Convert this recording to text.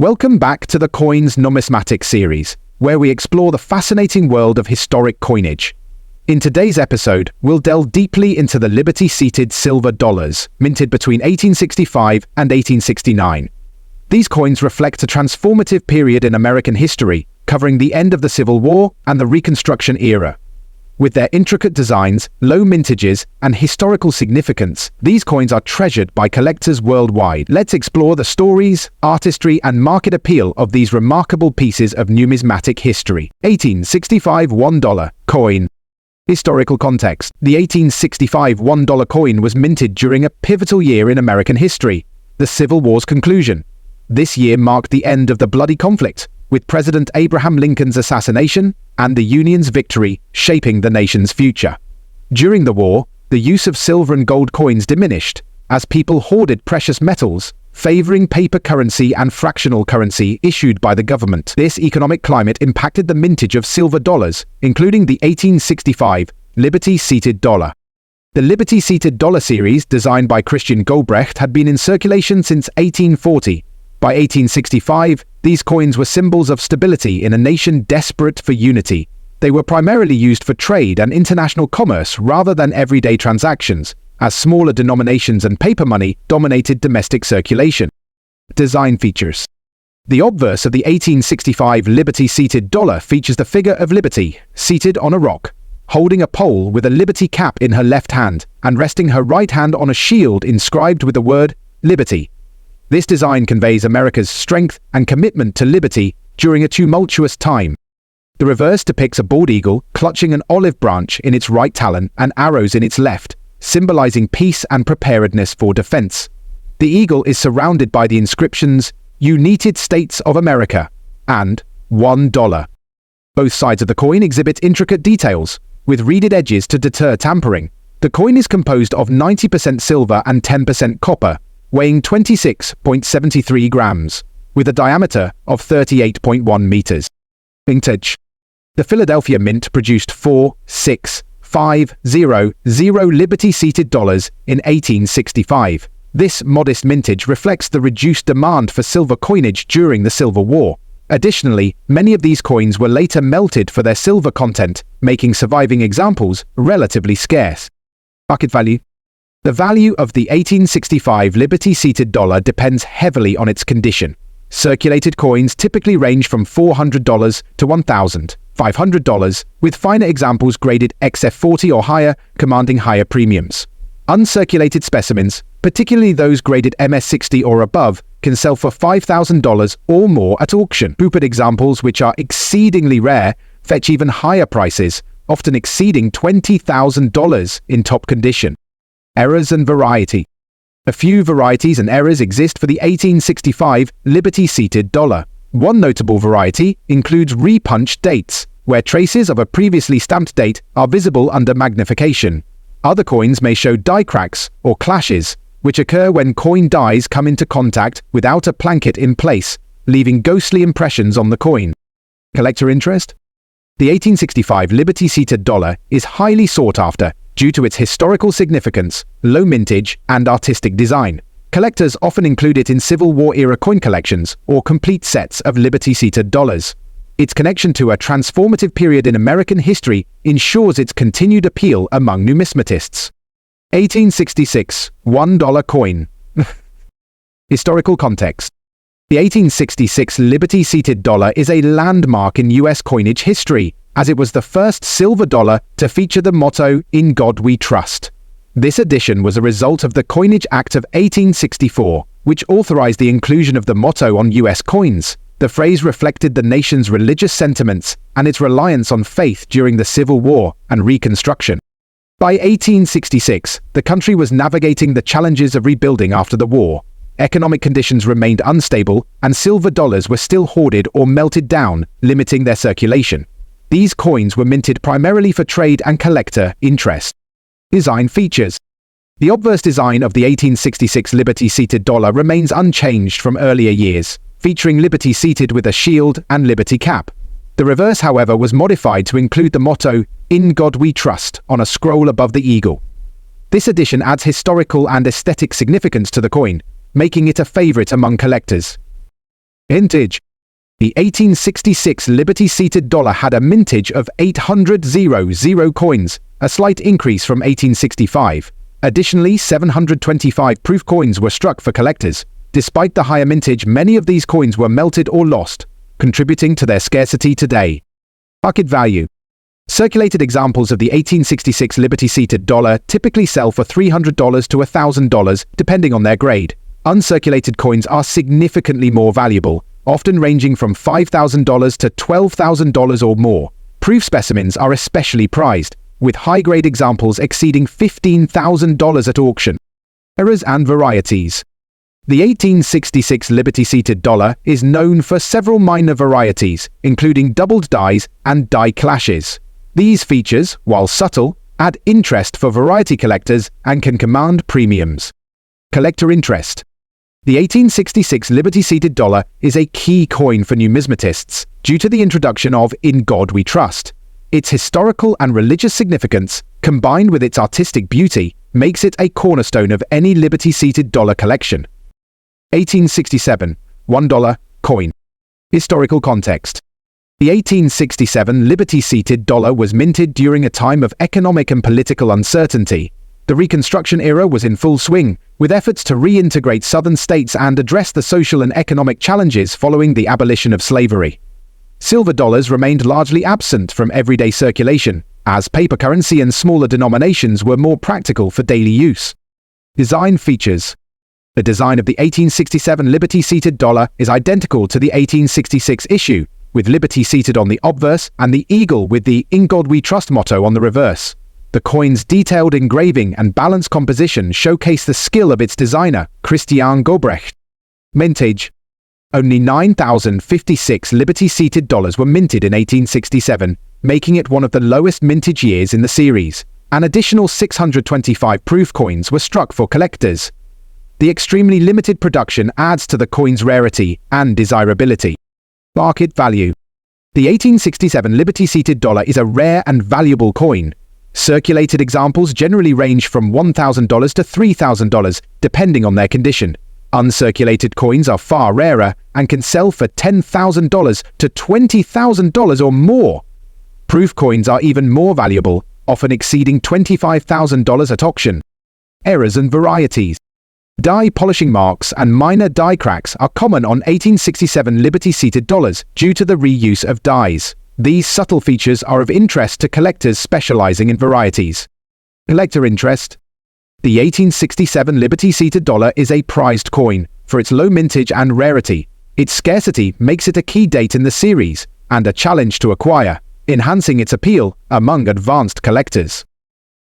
Welcome back to the Coins Numismatic series, where we explore the fascinating world of historic coinage. In today's episode, we'll delve deeply into the Liberty-seated silver dollars, minted between 1865 and 1869. These coins reflect a transformative period in American history, covering the end of the Civil War and the Reconstruction era. With their intricate designs, low mintages, and historical significance, these coins are treasured by collectors worldwide. Let's explore the stories, artistry, and market appeal of these remarkable pieces of numismatic history. 1865 $1 coin. Historical context. The 1865 $1 coin was minted during a pivotal year in American history, the Civil War's conclusion. This year marked the end of the bloody conflict, with President Abraham Lincoln's assassination and the Union's victory shaping the nation's future. During the war, the use of silver and gold coins diminished, as people hoarded precious metals, favoring paper currency and fractional currency issued by the government. This economic climate impacted the mintage of silver dollars, including the 1865 Liberty-seated dollar. The Liberty-seated dollar series, designed by Christian Goldbrecht, had been in circulation since 1840. By 1865, these coins were symbols of stability in a nation desperate for unity. They were primarily used for trade and international commerce rather than everyday transactions, as smaller denominations and paper money dominated domestic circulation. Design features. The obverse of the 1865 Liberty-seated dollar features the figure of Liberty, seated on a rock, holding a pole with a Liberty cap in her left hand and resting her right hand on a shield inscribed with the word Liberty. This design conveys America's strength and commitment to liberty during a tumultuous time. The reverse depicts a bald eagle clutching an olive branch in its right talon and arrows in its left, symbolizing peace and preparedness for defense. The eagle is surrounded by the inscriptions United States of America and $1. Both sides of the coin exhibit intricate details, with reeded edges to deter tampering. The coin is composed of 90% silver and 10% copper, weighing 26.73 grams, with a diameter of 38.1 meters. Vintage. The Philadelphia Mint produced 4,6,5,0,0 Liberty-seated dollars in 1865. This modest mintage reflects the reduced demand for silver coinage during the Civil War. Additionally, many of these coins were later melted for their silver content, making surviving examples relatively scarce. Market value. The value of the 1865 Liberty-seated dollar depends heavily on its condition. Circulated coins typically range from $400 to $1,500, with finer examples graded XF40 or higher, commanding higher premiums. Uncirculated specimens, particularly those graded MS60 or above, can sell for $5,000 or more at auction. Rupert examples, which are exceedingly rare, fetch even higher prices, often exceeding $20,000 in top condition. Errors and variety. A few varieties and errors exist for the 1865 Liberty-seated dollar. One notable variety includes repunched dates, where traces of a previously stamped date are visible under magnification. Other coins may show die cracks or clashes, which occur when coin dies come into contact without a planket in place, leaving ghostly impressions on the coin. Collector interest? The 1865 Liberty-seated dollar is highly sought after due to its historical significance, low mintage, and artistic design. Collectors often include it in Civil War-era coin collections or complete sets of Liberty-seated dollars. Its connection to a transformative period in American history ensures its continued appeal among numismatists. 1866 $1 coin. Historical context. The 1866 Liberty-seated dollar is a landmark in U.S. coinage history, as it was the first silver dollar to feature the motto, "In God We Trust." This addition was a result of the Coinage Act of 1864, which authorized the inclusion of the motto on U.S. coins. The phrase reflected the nation's religious sentiments and its reliance on faith during the Civil War and Reconstruction. By 1866, the country was navigating the challenges of rebuilding after the war. Economic conditions remained unstable, and silver dollars were still hoarded or melted down, limiting their circulation. These coins were minted primarily for trade and collector interest. Design features. The obverse design of the 1866 Liberty-seated dollar remains unchanged from earlier years, featuring Liberty seated with a shield and Liberty cap. The reverse, however, was modified to include the motto, "In God We Trust," on a scroll above the eagle. This addition adds historical and aesthetic significance to the coin, making it a favorite among collectors. Mintage. The 1866 Liberty-seated dollar had a mintage of 800 coins, a slight increase from 1865. Additionally, 725 proof coins were struck for collectors. Despite the higher mintage, many of these coins were melted or lost, contributing to their scarcity today. Market value. Circulated examples of the 1866 Liberty-seated dollar typically sell for $300 to $1,000, depending on their grade. Uncirculated coins are significantly more valuable, often ranging from $5,000 to $12,000 or more. Proof specimens are especially prized, with high-grade examples exceeding $15,000 at auction. Errors and varieties. The 1866 Liberty-seated dollar is known for several minor varieties, including doubled dies and die clashes. These features, while subtle, add interest for variety collectors and can command premiums. Collector interest. The 1866 Liberty-seated dollar is a key coin for numismatists due to the introduction of "In God We Trust." Its historical and religious significance, combined with its artistic beauty, makes it a cornerstone of any Liberty-seated dollar collection. 1867 $1 coin. Historical context. The 1867 Liberty-seated dollar was minted during a time of economic and political uncertainty. The Reconstruction era was in full swing, with efforts to reintegrate Southern states and address the social and economic challenges following the abolition of slavery. Silver dollars remained largely absent from everyday circulation, as paper currency and smaller denominations were more practical for daily use. Design features. The design of the 1867 Liberty-seated dollar is identical to the 1866 issue, with Liberty seated on the obverse and the eagle with the "In God We Trust" motto on the reverse. The coin's detailed engraving and balanced composition showcase the skill of its designer, Christian Gobrecht. Mintage. Only 9,056 Liberty-seated dollars were minted in 1867, making it one of the lowest mintage years in the series. An additional 625 proof coins were struck for collectors. The extremely limited production adds to the coin's rarity and desirability. Market value. The 1867 Liberty-seated dollar is a rare and valuable coin. Circulated examples generally range from $1,000 to $3,000, depending on their condition. Uncirculated coins are far rarer and can sell for $10,000 to $20,000 or more. Proof coins are even more valuable, often exceeding $25,000 at auction. Errors and varieties. Die polishing marks and minor die cracks are common on 1867 Liberty-seated dollars due to the reuse of dies. These subtle features are of interest to collectors specializing in varieties. Collector interest. The 1867 Liberty-seated dollar is a prized coin for its low mintage and rarity. Its scarcity makes it a key date in the series and a challenge to acquire, enhancing its appeal among advanced collectors.